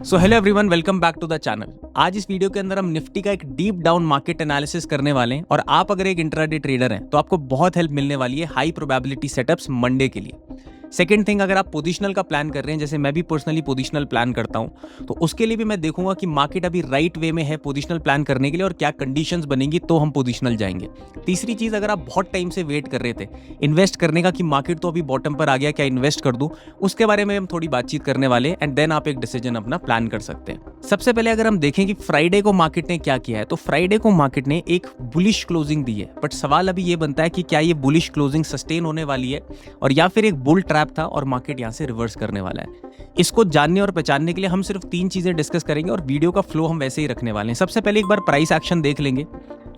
So hello everyone, welcome back to the channel. आज इस video के अंदर हम निफ्टी का एक डीप डाउन मार्केट एनालिसिस करने वाले हैं और आप अगर एक इंट्राडे ट्रेडर हैं तो आपको बहुत हेल्प मिलने वाली है हाई प्रोबेबिलिटी सेटअप्स मंडे के लिए। सेकंड थिंग, अगर आप पोजिशनल का प्लान कर रहे हैं, जैसे मैं भी पर्सनली पोजिशनल प्लान करता हूं, तो उसके लिए भी मैं देखूंगा कि मार्केट अभी राइट वे में है पोजिशनल प्लान करने के लिए और क्या कंडीशंस बनेंगी तो हम पोजिशनल जाएंगे। तीसरी चीज, अगर आप बहुत टाइम से वेट कर रहे थे इन्वेस्ट करने का कि मार्केट तो अभी बॉटम पर आ गया, क्या इन्वेस्ट कर दूं, उसके बारे में हम थोड़ी बातचीत करने वाले हैं एंड देन आप एक डिसीजन अपना प्लान कर सकते हैं। सबसे पहले अगर हम देखें कि फ्राइडे को मार्केट ने क्या किया है, तो फ्राइडे को मार्केट ने एक बुलिश क्लोजिंग दी है, बट सवाल अभी ये बनता है कि क्या ये बुलिश क्लोजिंग सस्टेन होने वाली है और या फिर एक बुल ट्रैप था और मार्केट यहां से रिवर्स करने वाला है। इसको जानने और पहचानने के लिए हम सिर्फ 3 चीजें डिस्कस करेंगे और वीडियो का फ्लो हम वैसे ही रखने वाले हैं। सबसे पहले एक बार प्राइस एक्शन देख लेंगे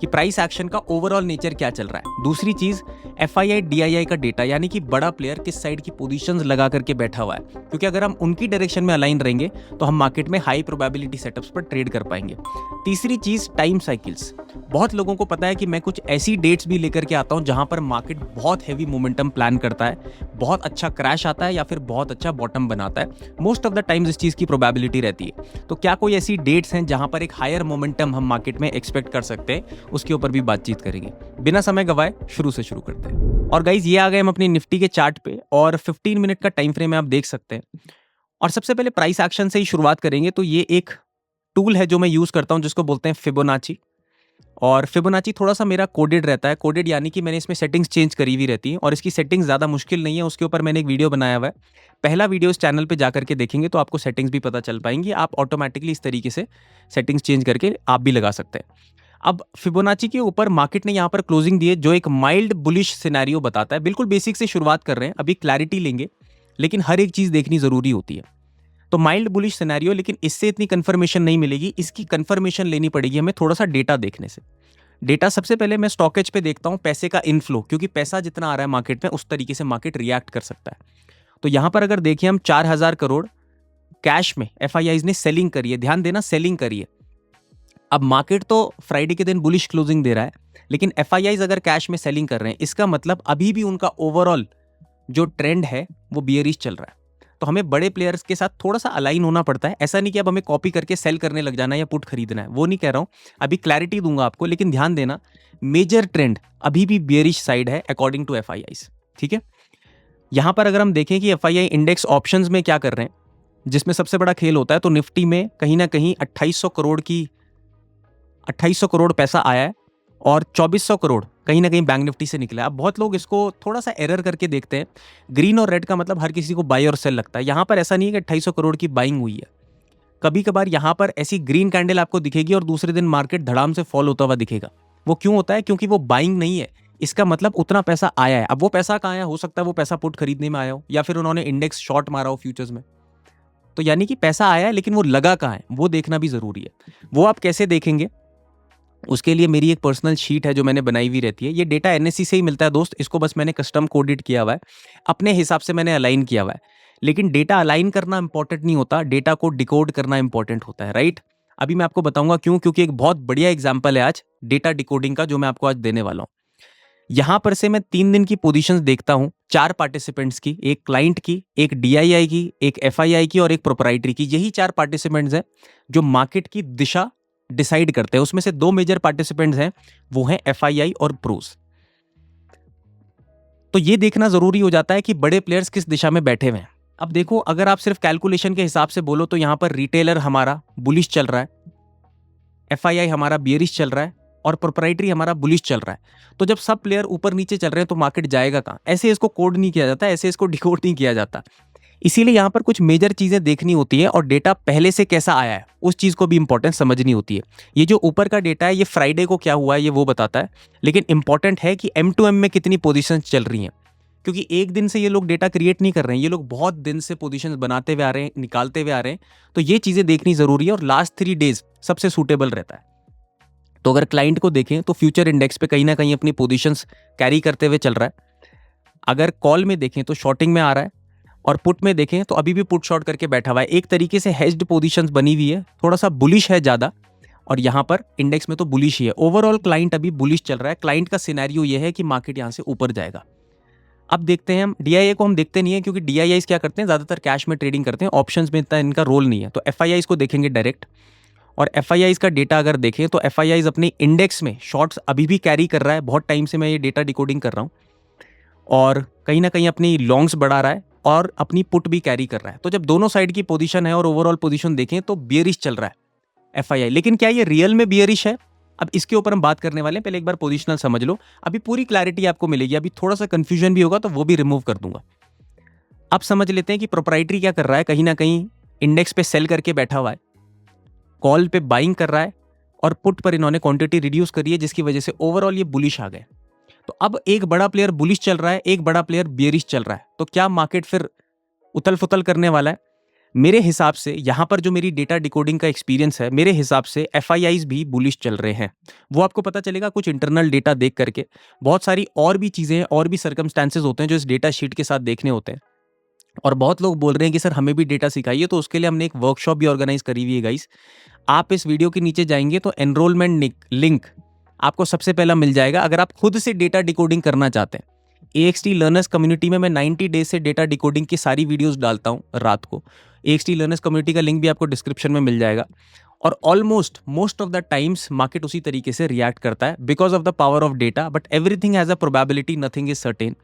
कि प्राइस एक्शन का ओवरऑल नेचर क्या चल रहा है। दूसरी चीज, एफआईआई डीआईआई का डेटा, यानी कि बड़ा प्लेयर किस साइड की पोजीशंस लगा करके बैठा हुआ है, क्योंकि अगर हम उनकी डायरेक्शन में अलाइन रहेंगे तो हम मार्केट में हाई प्रोबेबिलिटी सेटअप्स पर ट्रेड कर पाएंगे। तीसरी चीज, टाइम साइकिल्स। बहुत लोगों को पता है कि मैं कुछ ऐसी डेट्स भी लेकर के आता हूं जहां पर मार्केट बहुत हैवी मोमेंटम प्लान करता है, बहुत अच्छा क्रैश आता है या फिर बहुत अच्छा बॉटम बनाता है। मोस्ट ऑफ द टाइम्स इस चीज की प्रोबेबिलिटी रहती है। तो क्या कोई ऐसी डेट्स हैं जहां पर एक हायर मोमेंटम हम मार्केट में एक्सपेक्ट कर सकते हैं, उसके ऊपर भी बातचीत करेंगे। बिना समय गवाए शुरू से शुरू करते हैं। और गाइज, ये आ गए हम अपनी निफ्टी के चार्ट पे और 15 मिनट का टाइम फ्रेम है, आप देख सकते हैं। और सबसे पहले प्राइस एक्शन से ही शुरुआत करेंगे। तो ये एक टूल है जो मैं यूज करता हूं जिसको बोलते हैं फिबोनाची। और फिबोनाची थोड़ा सा मेरा कोडेड रहता है। कोडेड यानी कि मैंने इसमें सेटिंग्स चेंज करी हुई रहती हैं और इसकी सेटिंग्स ज़्यादा मुश्किल नहीं है। उसके ऊपर मैंने एक वीडियो बनाया हुआ है, पहला वीडियो इस चैनल पे जाकर के देखेंगे तो आपको सेटिंग्स भी पता चल पाएंगी। आप ऑटोमेटिकली इस तरीके से सेटिंग्स चेंज करके आप भी लगा सकते हैं। अब फिबोनाची के ऊपर मार्केट ने यहाँ पर क्लोजिंग दी है जो एक माइल्ड बुलिश सिनेरियो बताता है। बिल्कुल बेसिक से शुरुआत कर रहे हैं, अभी क्लैरिटी लेंगे, लेकिन हर एक चीज़ देखनी ज़रूरी होती है। तो माइल्ड बुलिश सिनेरियो, लेकिन इससे इतनी कंफर्मेशन नहीं मिलेगी, इसकी कंफर्मेशन लेनी पड़ेगी हमें थोड़ा सा डेटा देखने से। डेटा सबसे पहले मैं स्टॉकेज पे देखता हूं पैसे का इनफ्लो, क्योंकि पैसा जितना आ रहा है मार्केट में उस तरीके से मार्केट रिएक्ट कर सकता है। तो यहां पर अगर देखिए हम 4000 करोड़ कैश में एफआईआईज ने सेलिंग करी है, ध्यान देना सेलिंग करी है। अब मार्केट तो फ्राइडे के दिन बुलिश क्लोजिंग दे रहा है, लेकिन एफआईआईज अगर कैश में सेलिंग कर रहे हैं, इसका मतलब अभी भी उनका ओवरऑल जो ट्रेंड है वो बियरिश चल रहा है। तो हमें बड़े प्लेयर्स के साथ थोड़ा सा अलाइन होना पड़ता है। ऐसा नहीं कि अब हमें कॉपी करके सेल करने लग जाना है या पुट खरीदना है, वो नहीं कह रहा हूं, अभी क्लैरिटी दूंगा आपको। लेकिन ध्यान देना, मेजर ट्रेंड अभी भी बियरिश साइड है अकॉर्डिंग टू एफआईआईज। ठीक है, यहां पर अगर हम देखें कि एफआईआई इंडेक्स ऑप्शंस में क्या कर रहे हैं, जिसमें सबसे बड़ा खेल होता है, तो निफ्टी में कहीं ना कहीं 2800 करोड़ पैसा आया है और 2400 करोड़ कहीं ना कहीं बैंक निफ्टी से निकला है। अब बहुत लोग इसको थोड़ा सा एरर करके देखते हैं, ग्रीन और रेड का मतलब हर किसी को बाई और सेल लगता है। यहां पर ऐसा नहीं है कि 2800 करोड़ की बाइंग हुई है। कभी कभार यहां पर ऐसी ग्रीन कैंडल आपको दिखेगी और दूसरे दिन मार्केट धड़ाम से फॉल होता हुआ दिखेगा। वो क्यों होता है? क्योंकि वो बाइंग नहीं है, इसका मतलब उतना पैसा आया है। अब वो पैसा कहाँ आया? हो सकता है वो पैसा पुट खरीदने में आया हो या फिर उन्होंने इंडेक्स शॉर्ट मारा हो फ्यूचर्स में। तो यानी कि पैसा आया है, लेकिन वो लगा कहाँ है वो देखना भी जरूरी है। वो आप कैसे देखेंगे, उसके लिए मेरी एक पर्सनल शीट है जो मैंने बनाई हुई रहती है। ये डेटा एनएससी से ही मिलता है दोस्त, इसको बस मैंने कस्टम कोडेड किया हुआ है, अपने हिसाब से मैंने अलाइन किया हुआ है। लेकिन डेटा अलाइन करना इंपॉर्टेंट नहीं होता, डेटा को डिकोड करना इंपॉर्टेंट होता है, राइट? अभी मैं आपको बताऊंगा क्यों, क्योंकि एक बहुत बढ़िया एग्जाम्पल है आज डेटा डिकोडिंग का जो मैं आपको आज देने वाला हूँ। यहां पर से मैं 3 दिन की पोजीशंस देखता हूं, 4 पार्टिसिपेंट्स की, एक क्लाइंट की, एक डीआईआई की, एक एफआईआई की और एक प्रोप्राइटरी की। यही 4 पार्टिसिपेंट्स हैं जो मार्केट की दिशा डिसाइड करते हैं। उसमें से 2 मेजर पार्टिसिपेंट्स हैं, वो हैं एफआईआई और प्रोस। तो ये देखना जरूरी हो जाता है कि बड़े प्लेयर्स किस दिशा में बैठे हुए हैं। अब देखो, अगर आप सिर्फ कैलकुलेशन के हिसाब से बोलो तो यहां पर रिटेलर हमारा बुलिश चल रहा है, एफआईआई हमारा बियरिश चल रहा है और प्रोप्राइटरी हमारा बुलिश चल रहा है। तो जब सब प्लेयर ऊपर नीचे चल रहे हैं तो मार्केट जाएगा कहां? ऐसे इसको कोड नहीं किया जाता, ऐसे इसको डिकोड नहीं किया जाता। इसीलिए यहां पर कुछ मेजर चीजें देखनी होती है और डेटा पहले से कैसा आया है उस चीज को भी इंपॉर्टेंट समझनी होती है। ये जो ऊपर का डेटा है ये फ्राइडे को क्या हुआ है ये वो बताता है, लेकिन इंपॉर्टेंट है कि M2M में कितनी पोजीशंस चल रही हैं, क्योंकि एक दिन से ये लोग डेटा क्रिएट नहीं कर रहे हैं, ये लोग बहुत दिन से पोजीशंस बनाते हुए आ रहे हैं, निकालते हुए आ रहे हैं। तो ये चीजें देखनी जरूरी है और लास्ट 3 डेज सबसे सूटेबल रहता है। तो अगर क्लाइंट को देखें तो फ्यूचर इंडेक्स पे कहीं ना कहीं अपनी पोजीशंस कैरी करते हुए चल रहा है। अगर कॉल में देखें तो शॉर्टिंग में आ रहा है और पुट में देखें तो अभी भी पुट शॉर्ट करके बैठा हुआ है। एक तरीके से हेज्ड पोजीशंस बनी हुई है, थोड़ा सा बुलिश है ज्यादा, और यहां पर इंडेक्स में तो बुलिश ही है। ओवरऑल क्लाइंट अभी बुलिश चल रहा है। क्लाइंट का सिनेरियो ये है कि मार्केट यहां से ऊपर जाएगा। अब देखते हैं हम DIA को, हम देखते नहीं है क्योंकि DIIs क्या करते हैं, ज़्यादातर कैश में ट्रेडिंग करते हैं, ऑप्शंस में इतना इनका रोल नहीं है। तो FIIs को देखेंगे डायरेक्ट, और FIIs का डेटा अगर देखें तो FIIs अपने इंडेक्स में शॉर्ट्स अभी भी कैरी कर रहा है। बहुत टाइम से मैं ये डेटा डिकोडिंग कर रहा हूँ, और कहीं ना कहीं अपनी लॉन्ग्स बढ़ा रहा है और अपनी पुट भी कैरी कर रहा है। तो जब दोनों साइड की पोजीशन है और ओवरऑल पोजीशन देखें तो बियरिश चल रहा है FII। लेकिन क्या ये रियल में बियरिश है, अब इसके ऊपर हम बात करने वाले हैं। पहले एक बार पोजीशनल समझ लो, अभी पूरी क्लैरिटी आपको मिलेगी। अभी थोड़ा सा कंफ्यूजन भी होगा तो वो भी रिमूव कर दूंगा। अब समझ लेते हैं कि प्रोप्राइटरी क्या कर रहा है। कहीं ना कहीं इंडेक्स पे सेल करके बैठा हुआ है, कॉल पे बाइंग कर रहा है, और पुट पर इन्होंने क्वांटिटी रिड्यूस करी है, जिसकी वजह से ओवरऑल ये बुलिश आ गए। तो अब एक बड़ा प्लेयर बुलिश चल रहा है, एक बड़ा प्लेयर बियरिश चल रहा है, तो क्या मार्केट फिर उथल फुथल करने वाला है? मेरे हिसाब से यहां पर जो मेरी डेटा डिकोडिंग का एक्सपीरियंस है, मेरे हिसाब से FIIs भी बुलिश चल रहे हैं। वो आपको पता चलेगा कुछ इंटरनल डेटा देख करके। बहुत सारी और भी चीजें हैं, और भी सर्कमस्टांसेस होते हैं जो इस डेटा शीट के साथ देखने होते हैं। और बहुत लोग बोल रहे हैं कि सर हमें भी डेटा सिखाइए, तो उसके लिए हमने एक वर्कशॉप भी ऑर्गेनाइज करी हुई है गाइस। आप इस वीडियो के नीचे जाएंगे तो एनरोलमेंट लिंक आपको सबसे पहला मिल जाएगा। अगर आप खुद से डेटा डिकोडिंग करना चाहते हैं, AXT लर्नर्स कम्युनिटी में मैं 90 डेज से डेटा डिकोडिंग की सारी वीडियोस डालता हूं रात को। AXT लर्नर्स कम्युनिटी का लिंक भी आपको डिस्क्रिप्शन में मिल जाएगा। और almost most of the times market उसी तरीके से रिएक्ट करता है because of the power of data, but everything has a probability, nothing is certain.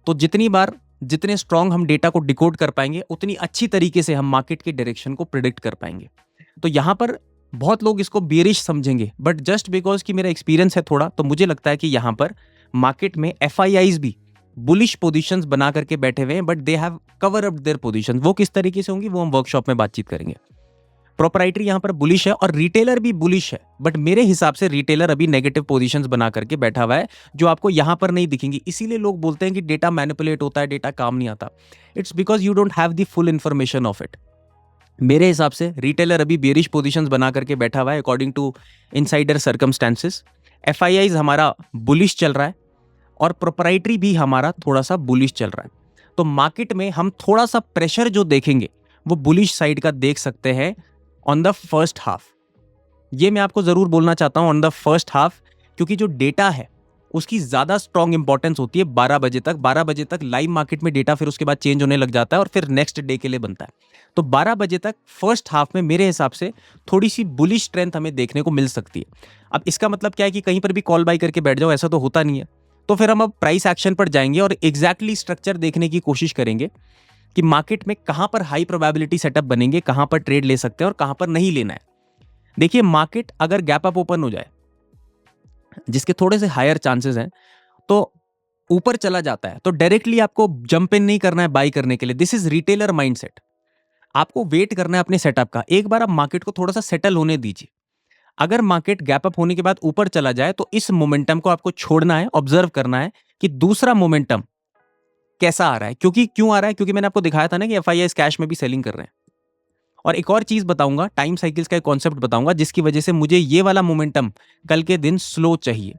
तो जितने स्ट्रांग हम डेटा को डिकोड कर पाएंगे, उतनी अच्छी तरीके से हम मार्केट के डायरेक्शन को प्रिडिक्ट कर पाएंगे। तो यहां पर बहुत लोग इसको बेरिश समझेंगे, बट जस्ट बिकॉज कि मेरा एक्सपीरियंस है थोड़ा, तो मुझे लगता है कि यहां पर मार्केट में FIIs भी बुलिश पोजीशंस बना करके बैठे हुए हैं, but they have cover up their position. वो किस तरीके से होंगी वो हम वर्कशॉप में बातचीत करेंगे। प्रोप्राइटरी यहां पर बुलिश है और रिटेलर भी बुलिश है, बट मेरे हिसाब से रिटेलर अभी नेगेटिव पोजीशंस बना करके बैठा हुआ है, जो आपको यहां पर नहीं दिखेंगी। इसीलिए लोग बोलते हैं कि डेटा मैनिपुलेट होता है, डेटा काम नहीं आता। It's because you don't have the full information of it. मेरे हिसाब से रिटेलर अभी बेरिश पोजीशंस बना करके बैठा हुआ है according to insider circumstances. FIIs हमारा बुलिश चल रहा है और प्रोप्राइटरी भी हमारा थोड़ा सा बुलिश चल रहा है। तो मार्केट में हम थोड़ा सा प्रेशर जो देखेंगे वो बुलिश साइड का देख सकते हैं ऑन द फर्स्ट हाफ। ये मैं आपको जरूर बोलना चाहता हूं ऑन द फर्स्ट हाफ, क्योंकि जो डेटा है उसकी ज्यादा स्ट्रॉन्ग इंपॉर्टेंस होती है 12 बजे तक। 12 बजे तक लाइव मार्केट में डेटा फिर उसके बाद चेंज होने लग जाता है और फिर नेक्स्ट डे के लिए बनता है। तो 12 बजे तक फर्स्ट हाफ में मेरे हिसाब से थोड़ी सी बुलिश स्ट्रेंथ हमें देखने को मिल सकती है। अब इसका मतलब क्या है कि कहीं पर भी कॉल बाय करके बैठ जाओ, ऐसा तो होता नहीं है। तो फिर हम अब प्राइस एक्शन पर जाएंगे और एग्जैक्टली स्ट्रक्चर देखने की कोशिश करेंगे कि मार्केट में कहां पर हाई प्रोबेबिलिटी सेटअप बनेंगे, कहां पर ट्रेड ले सकते हैं और कहां पर नहीं लेना है। देखिए, मार्केट अगर गैप अप ओपन हो जाए, जिसके थोड़े से हायर चांसेस हैं, तो ऊपर चला जाता है तो डायरेक्टली आपको जंप इन नहीं करना है बाई करने के लिए। This is retailer mindset. आपको वेट करना है अपने सेटअप का। एक बार आप मार्केट को थोड़ा सा सेटल होने दीजिए। अगर मार्केट गैप अप होने के बाद ऊपर चला जाए तो इस मोमेंटम को आपको छोड़ना है, ऑब्जर्व करना है कि दूसरा मोमेंटम कैसा आ रहा है। क्यों आ रहा है? क्योंकि मैंने आपको दिखाया था ना कि FIIs कैश में भी सेलिंग कर रहे हैं। और एक और चीज बताऊंगा, टाइम साइकिल्स का एक कॉन्सेप्ट बताऊंगा, जिसकी वजह से मुझे ये वाला मोमेंटम कल के दिन स्लो चाहिए।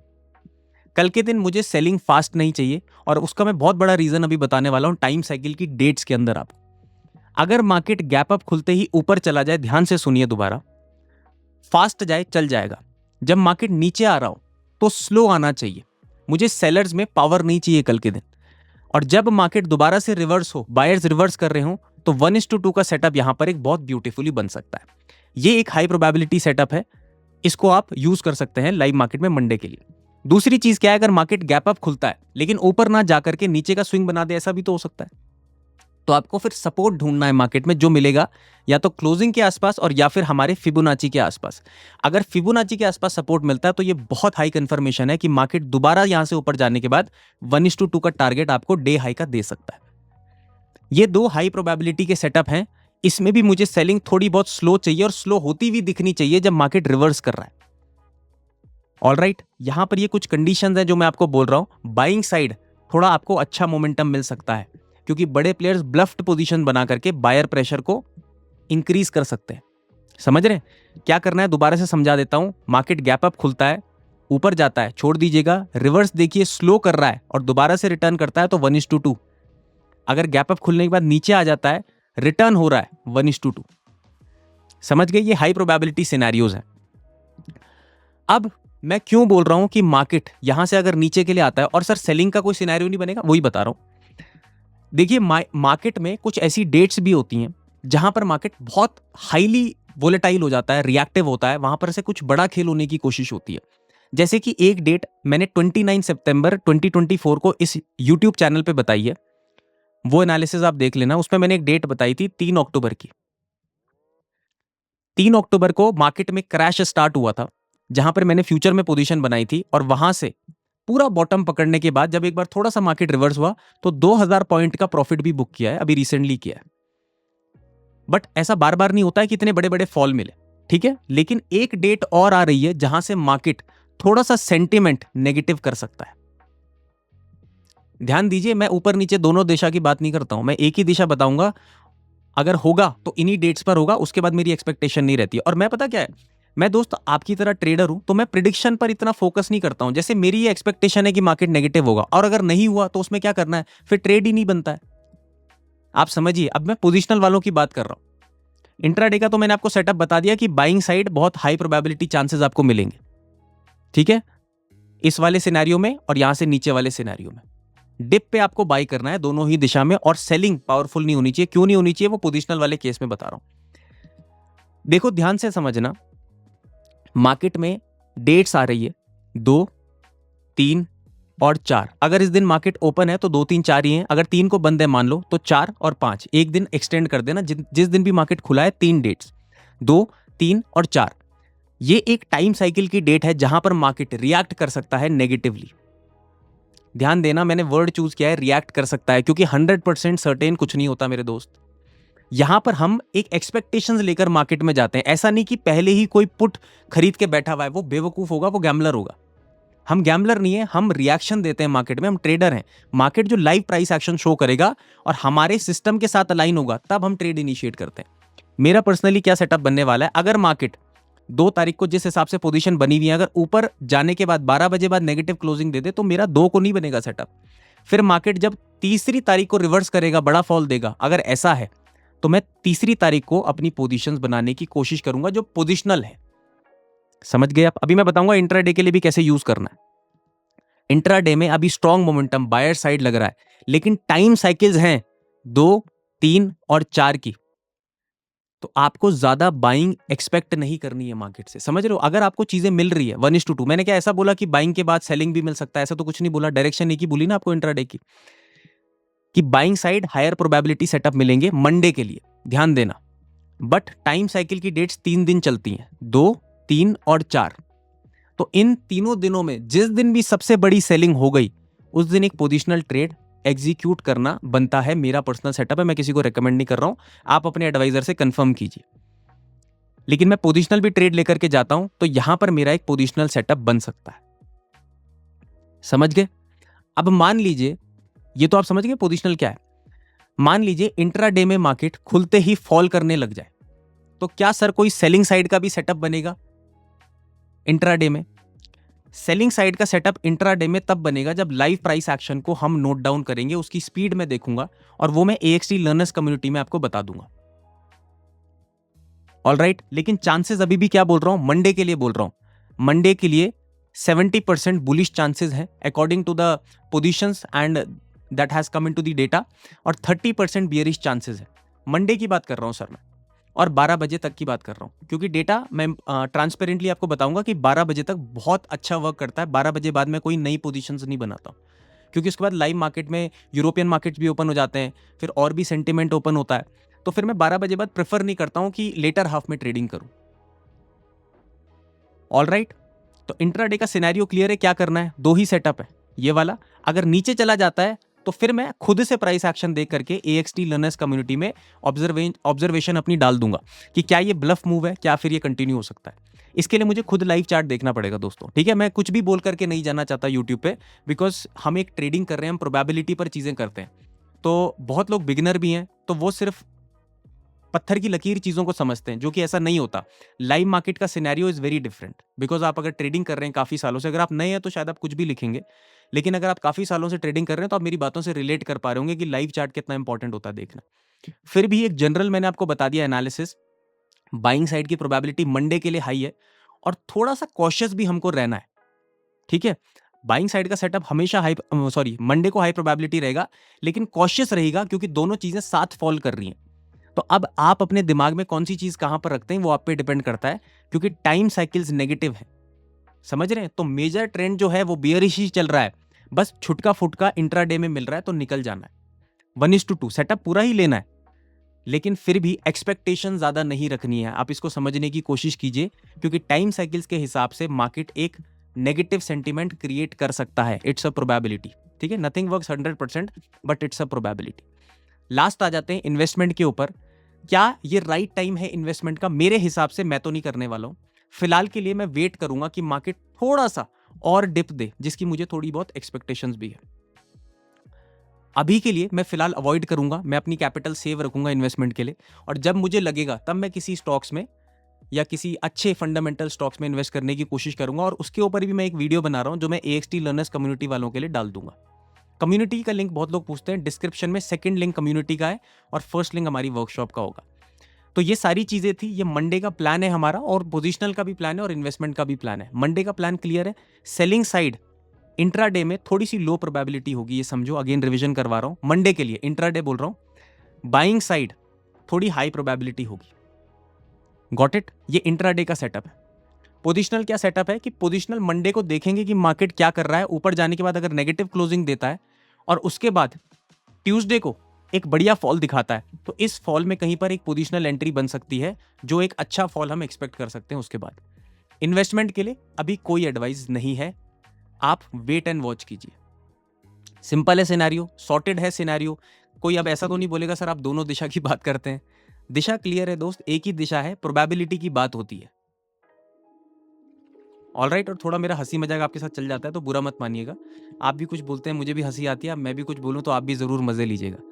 कल के दिन मुझे सेलिंग फास्ट नहीं चाहिए, और उसका मैं बहुत बड़ा रीजन अभी बताने वाला हूं टाइम साइकिल की डेट्स के अंदर। आपको अगर मार्केट गैप अप खुलते ही ऊपर चला जाए, ध्यान से सुनिए दोबारा, फास्ट जाए चल जाएगा। जब मार्केट नीचे आ रहा हो तो स्लो आना चाहिए। मुझे सेलर्स में पावर नहीं चाहिए कल के दिन। और जब मार्केट दोबारा से रिवर्स हो, बायर्स रिवर्स कर रहे हो, तो 1:2 का सेटअप यहां पर एक बहुत ब्यूटीफुली बन सकता है। ये एक हाई प्रोबेबिलिटी सेटअप है, इसको आप यूज कर सकते हैं लाइव मार्केट में मंडे के लिए। दूसरी चीज क्या है, अगर मार्केट गैप अप खुलता है लेकिन ऊपर ना जाकर के नीचे का स्विंग बना दे, ऐसा भी तो हो सकता है। तो आपको फिर सपोर्ट ढूंढना है मार्केट में, जो मिलेगा या तो क्लोजिंग के आसपास और या फिर हमारे फिबोनाची के आसपास। अगर फिबोनाची के आसपास सपोर्ट मिलता है तो ये बहुत हाई कंफर्मेशन है कि मार्केट दोबारा यहां से ऊपर जाने के बाद 1:2 का टारगेट आपको डे हाई का दे सकता है। ये दो हाई प्रोबेबिलिटी के सेटअप हैं। इसमें भी मुझे सेलिंग थोड़ी बहुत स्लो चाहिए, और स्लो होती हुई दिखनी चाहिए जब मार्केट रिवर्स कर रहा है। ऑलराइट, यहां पर ये कुछ कंडीशंस हैं जो मैं आपको बोल रहा हूं। बाइंग साइड थोड़ा आपको अच्छा मोमेंटम मिल सकता है, क्योंकि बड़े प्लेयर्स ब्लफ्ड पोजीशन बना करके बायर प्रेशर को इंक्रीज कर सकते हैं। समझ रहे हैं क्या करना है? दोबारा से समझा देता हूं। मार्केट गैप अप खुलता है, ऊपर जाता है, छोड़ दीजिएगा। रिवर्स देखिए, स्लो कर रहा है और दोबारा से रिटर्न करता है तो 1:2। अगर गैप अप खुलने के बाद नीचे आ जाता है, रिटर्न हो रहा है 1:2। समझ गए? ये हाई प्रोबेबिलिटी सिनेरियोज हैं। अब मैं क्यों बोल रहा हूं कि मार्केट यहां से अगर नीचे के लिए आता है, और सर सेलिंग का कोई सिनेरियो नहीं बनेगा, वही बता रहा हूं। देखिए मार्केट में कुछ ऐसी डेट्स भी होती हैं जहां पर मार्केट बहुत हाईली वोलेटाइल हो जाता है, रिएक्टिव होता है, वहां पर से कुछ बड़ा खेल होने की कोशिश होती है। जैसे कि एक डेट मैंने 29 सितंबर 2024 को इस यूट्यूब चैनल पे बताई है, वो एनालिसिस आप देख लेना। उसमें मैंने एक डेट बताई थी 3 अक्टूबर की। 3 अक्टूबर को मार्केट में क्रैश स्टार्ट हुआ था, जहां पर मैंने फ्यूचर में पोजीशन बनाई थी, और वहां से पूरा बॉटम पकड़ने के बाद जब एक बार थोड़ा सा मार्केट रिवर्स हुआ तो 2000 पॉइंट का प्रॉफिट भी बुक किया है, अभी रिसेंटली किया है। बट ऐसा बार बार नहीं होता है कि इतने बड़े बड़े फॉल मिले, ठीक है। लेकिन एक डेट और आ रही है जहां से मार्केट थोड़ा सा सेंटिमेंट नेगेटिव कर सकता है। ध्यान दीजिए, मैं ऊपर नीचे दोनों दिशा की बात नहीं करता हूं, मैं एक ही दिशा बताऊंगा। अगर होगा तो इन्हीं डेट्स पर होगा, उसके बाद मेरी एक्सपेक्टेशन नहीं रहती है। और मैं पता क्या है, मैं दोस्त आपकी तरह ट्रेडर हूं, तो मैं प्रिडिक्शन पर इतना फोकस नहीं करता हूं। जैसे मेरी ये एक्सपेक्टेशन है कि मार्केट नेगेटिव होगा, और अगर नहीं हुआ तो उसमें क्या करना है, फिर ट्रेड ही नहीं बनता है। आप समझिए, अब मैं पोजिशनल वालों की बात कर रहा हूं। इंट्राडे का तो मैंने आपको सेटअप बता दिया कि बाइंग साइड बहुत हाई प्रोबेबिलिटी चांसेस आपको मिलेंगे, ठीक है, इस वाले सिनेरियो में और यहां से नीचे वाले सिनेरियो में। डिप पे आपको बाई करना है दोनों ही दिशा में, और सेलिंग पावरफुल नहीं होनी चाहिए। क्यों नहीं होनी चाहिए, वो पोजिशनल वाले केस में बता रहा हूं। देखो ध्यान से समझना, मार्केट में डेट्स आ रही है 2, 3 और 4। अगर इस दिन मार्केट ओपन है तो 2, 3, 4 ही है। अगर 3 को बंद है मान लो, तो 4 और 5 एक दिन एक्सटेंड कर देना। जिस दिन भी मार्केट खुला है 3 डेट्स, 2, 3 और 4, ये एक टाइम साइकिल की डेट है जहां पर मार्केट रिएक्ट कर सकता है नेगेटिवली। ध्यान देना, मैंने वर्ड चूज किया है रिएक्ट कर सकता है, क्योंकि 100% सर्टेन कुछ नहीं होता मेरे दोस्त। यहां पर हम एक एक्सपेक्टेशंस लेकर मार्केट में जाते हैं। ऐसा नहीं कि पहले ही कोई पुट खरीद के बैठा हुआ है, वो बेवकूफ होगा, वो गैम्बलर होगा। हम गैम्बलर नहीं है, हम रिएक्शन देते हैं मार्केट में, हम ट्रेडर हैं। मार्केट जो लाइव प्राइस एक्शन शो करेगा और हमारे सिस्टम के साथ अलाइन होगा, तब हम ट्रेड इनिशिएट करते हैं। मेरा पर्सनली क्या सेटअप बनने वाला है, अगर मार्केट 2 तारीख को जिस हिसाब से पोजीशन बनी हुई है, अगर ऊपर जाने के बाद 12 बजे बाद नेगेटिव क्लोजिंग दे दे, तो मेरा 2 को नहीं बनेगा सेटअप। फिर मार्केट जब तीसरी तारीख को रिवर्स करेगा, बड़ा फॉल देगा, अगर ऐसा है तो मैं तीसरी तारीख को अपनी पोजीशंस बनाने की कोशिश करूंगा जो पोजिशनल है। समझ गए आप? अभी मैं बताऊंगा इंट्राडे के लिए भी कैसे यूज करना है। इंट्राडे में अभी स्ट्रॉन्ग मोमेंटम बायर साइड लग रहा है, लेकिन टाइम साइकिल्स हैं 2, 3 और 4 की, तो आपको ज्यादा बाइंग एक्सपेक्ट नहीं करनी है मार्केट से। समझ रहे हो? अगर आपको चीजें मिल रही है 1:2, मैंने क्या ऐसा बोला कि बाइंग के बाद सेलिंग भी मिल सकता है? ऐसा तो कुछ नहीं बोला, डायरेक्शन एक ही बोली ना आपको इंट्राडे की, कि buying side higher probability setup मिलेंगे मंडे के लिए, ध्यान देना। बट टाइम साइकिल की डेट्स 3 दिन चलती हैं, 2, 3 और 4। तो इन तीनों दिनों में जिस दिन भी सबसे बड़ी सेलिंग हो गई, उस दिन एक पोजिशनल ट्रेड एग्जीक्यूट करना बनता है। मेरा पर्सनल सेटअप है, मैं किसी को रेकमेंड नहीं कर रहा हूं, आप अपने एडवाइजर से कंफर्म कीजिए। लेकिन मैं पोजिशनल भी ट्रेड लेकर के जाता हूं, तो यहां पर मेरा एक पोजिशनल सेटअप बन सकता है। समझ गए? अब मान लीजिए, ये तो आप समझ गए पोजिशनल क्या है। मान लीजिए इंट्राडे में मार्केट खुलते ही फॉल करने लग जाए, तो क्या सर कोई सेलिंग साइड का भी सेटअप बनेगा इंट्राडे में? सेलिंग साइड का सेटअप इंट्राडे में तब बनेगा जब लाइव प्राइस एक्शन को हम नोट डाउन करेंगे, उसकी स्पीड में देखूंगा, और वो मैं AXT लर्नर्स कम्युनिटी में आपको बता दूंगा। ऑलराइट, लेकिन चांसेस अभी भी क्या बोल रहा हूं, मंडे के लिए बोल रहा हूं। मंडे के लिए 70% बुलिश चांसेस हैं according to the positions and that has come into the data, और 30% बियरिश चांसेस है। मंडे की बात कर रहा हूं सर मैं, और 12 बजे तक की बात कर रहा हूं, क्योंकि डेटा मैं ट्रांसपेरेंटली आपको बताऊंगा कि 12 बजे तक बहुत अच्छा वर्क करता है। 12 बजे बाद मैं कोई नई पोजीशंस नहीं बनाता हूं, क्योंकि उसके बाद लाइव मार्केट में यूरोपियन मार्केट्स भी ओपन हो जाते हैं, फिर और भी सेंटिमेंट ओपन होता है। तो फिर मैं 12 बजे बाद प्रेफर नहीं करता हूं कि लेटर हाफ में ट्रेडिंग करूं। ऑलराइट, तो इंट्राडे का सिनेरियो क्लियर है, क्या करना है, 2 ही सेटअप है। ये वाला अगर नीचे चला जाता है तो फिर मैं खुद से प्राइस एक्शन देख करके AXT लर्नर्स कम्युनिटी में ऑब्जर्वेशन अपनी डाल दूंगा कि क्या ये ब्लफ मूव है, क्या फिर ये कंटिन्यू हो सकता है। इसके लिए मुझे खुद लाइव चार्ट देखना पड़ेगा दोस्तों, ठीक है। मैं कुछ भी बोल करके नहीं जाना चाहता यूट्यूब पे, बिकॉज हम एक ट्रेडिंग कर रहे हैं, हम प्रोबेबिलिटी पर चीजें करते हैं। तो बहुत लोग बिगिनर भी हैं, तो वो सिर्फ पत्थर की लकीर चीजों को समझते हैं, जो कि ऐसा नहीं होता। लाइव मार्केट का scenario is very different, because आप अगर ट्रेडिंग कर रहे हैं काफी सालों से, अगर आप नए हैं तो शायद आप कुछ भी लिखेंगे, लेकिन अगर आप काफी सालों से ट्रेडिंग कर रहे हैं तो आप मेरी बातों से रिलेट कर पा रहे होंगे कि लाइव चार्ट कितना इंपॉर्टेंट होता है देखना। फिर भी एक जनरल मैंने आपको बता दिया एनालिसिस, बाइंग साइड की प्रोबेबिलिटी मंडे के लिए हाई है, और थोड़ा सा कॉशियस भी हमको रहना है। ठीक है, बाइंग साइड का सेटअप हमेशा मंडे को हाई प्रोबेबिलिटी रहेगा, लेकिन कॉशियस रहेगा क्योंकि दोनों चीजें साथ फॉल कर रही हैं। तो अब आप अपने दिमाग में कौन सी चीज कहां पर रखते हैं वो आप पे डिपेंड करता है, क्योंकि टाइम साइकिल्स नेगेटिव है, समझ रहे हैं। तो मेजर ट्रेंड जो है वो बियरिश ही चल रहा है, बस छुटका फुटका इंट्राडे में मिल रहा है तो निकल जाना है। 1:2 सेटअप पूरा ही लेना है, लेकिन फिर भी एक्सपेक्टेशन ज्यादा नहीं रखनी है। आप इसको समझने की कोशिश कीजिए, क्योंकि टाइम साइकिल्स के हिसाब से मार्केट एक नेगेटिव सेंटीमेंट क्रिएट कर सकता है। इट्स अ प्रोबेबिलिटी, ठीक है, nothing works 100%, but it's a probability. Last आ जाते हैं इन्वेस्टमेंट के ऊपर। क्या ये राइट टाइम है इन्वेस्टमेंट का? मेरे हिसाब से मैं तो नहीं करने वाला हूं। फिलहाल के लिए मैं वेट करूंगा कि मार्केट थोड़ा सा और डिप दे, जिसकी मुझे थोड़ी बहुत एक्सपेक्टेशंस भी है। अभी के लिए मैं फिलहाल अवॉइड करूंगा, मैं अपनी कैपिटल सेव रखूंगा इन्वेस्टमेंट के लिए, और जब मुझे लगेगा तब मैं किसी स्टॉक्स में या किसी अच्छे फंडामेंटल स्टॉक्स में इन्वेस्ट करने की कोशिश करूंगा। और उसके ऊपर भी मैं एक वीडियो बना रहा हूं जो मैं AXT लर्नर्स कम्युनिटी वालों के लिए डाल दूंगा। कम्युनिटी का लिंक बहुत लोग पूछते हैं, डिस्क्रिप्शन में सेकंड लिंक कम्युनिटी का है और फर्स्ट लिंक हमारी वर्कशॉप का होगा। तो ये सारी चीजें थी, ये मंडे का प्लान है हमारा, और पोजिशनल का भी प्लान है और इन्वेस्टमेंट का भी प्लान है। मंडे का प्लान क्लियर है। सेलिंग साइड इंट्राडे में थोड़ी सी लो प्रोबेबिलिटी होगी, ये समझो, अगेन रिवीजन करवा रहा हूं, मंडे के लिए इंट्राडे बोल रहा हूं। बाइंग साइड थोड़ी हाई प्रोबेबिलिटी होगी। Got it? ये इंट्राडे का सेटअप है। पोजिशनल क्या सेटअप है कि पोजिशनल मंडे को देखेंगे कि मार्केट क्या कर रहा है, ऊपर जाने के बाद अगर नेगेटिव क्लोजिंग देता है और उसके बाद ट्यूसडे को एक बढ़िया फॉल दिखाता है, तो इस फॉल में कहीं पर एक पोजिशनल एंट्री बन सकती है, जो एक अच्छा फॉल हम एक्सपेक्ट कर सकते हैं। उसके बाद इन्वेस्टमेंट के लिए अभी कोई एडवाइस नहीं है, आप वेट एंड वॉच कीजिए। सिंपल है सिनेरियो, सॉर्टेड है सिनेरियो। कोई अब ऐसा तो नहीं बोलेगा सर आप दोनों दिशा की बात करते हैं। दिशा क्लियर है दोस्त, एक ही दिशा है, प्रोबेबिलिटी की बात होती है। ऑलराइट, और थोड़ा मेरा हंसी मजाक आपके साथ चल जाता है तो बुरा मत मानिएगा। आप भी कुछ बोलते हैं, मुझे भी हंसी आती है, मैं भी कुछ बोलूं तो आप भी जरूर मजे लीजिएगा।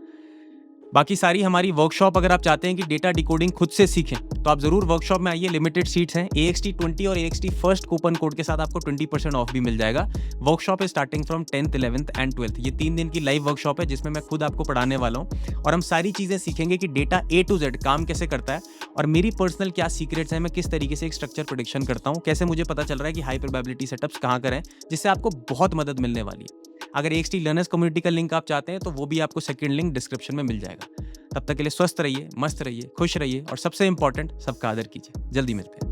बाकी सारी हमारी वर्कशॉप, अगर आप चाहते हैं कि डेटा डिकोडिंग खुद से सीखें तो आप जरूर वर्कशॉप में आइए। लिमिटेड सीट्स हैं। AXT20 और AXT फर्स्ट कूपन कोड के साथ आपको 20% ऑफ भी मिल जाएगा। वर्कशॉप है starting from 10th, 11th and 12th। ये 3 दिन की लाइव वर्कशॉप है जिसमें मैं खुद आपको पढ़ाने वाला हूँ, और हम सारी चीजें सीखेंगे कि डेटा A to Z काम कैसे करता है, और मेरी पर्सनल क्या सीक्रेट्स हैं, मैं किस तरीके से एक स्ट्रक्चर प्रेडिक्शन करता हूँ, कैसे मुझे पता चल रहा है कि हाई प्रोबेबिलिटी सेटअप्स कहाँ करें, जिससे आपको बहुत मदद मिलने वाली है। अगर AXT लर्नर्स कम्युनिटी का लिंक आप चाहते हैं तो वो भी आपको सेकंड लिंक डिस्क्रिप्शन में मिल जाएगा। तब तक के लिए स्वस्थ रहिए, मस्त रहिए, खुश रहिए, और सबसे इंपॉर्टेंट, सबका आदर कीजिए। जल्दी मिलते हैं।